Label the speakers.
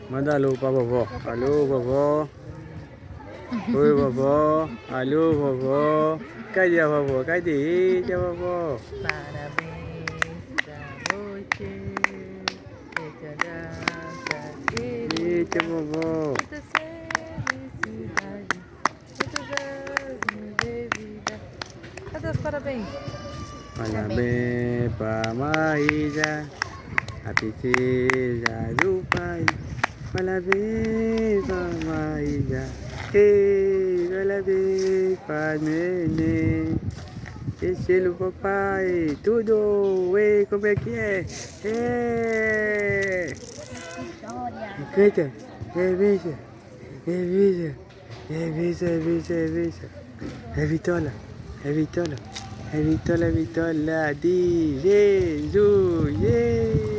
Speaker 1: Manda alô pra vovó. Alô, vovó. Oi, vovó. Alô, vovó. Cadê a vovó? Cadê? Eita, vovó.
Speaker 2: Parabéns pra você. Muita graça,
Speaker 1: Eita,
Speaker 2: querida.
Speaker 1: vovó.
Speaker 2: Muita felicidade. Muitos anos de vida. Cadê os parabéns?
Speaker 1: Parabéns pra Maísa, a princesa do pai. Parabéns pra Maísa. Ei, parabéns pra neném. Esse papai, tudo. Ei, como é que é? É. Canta. É bicha. É bicha. É bicha, é bicha, é bicha. É Vitola. É Vitola. É Vitola, Vitola de Jesus. Yeah.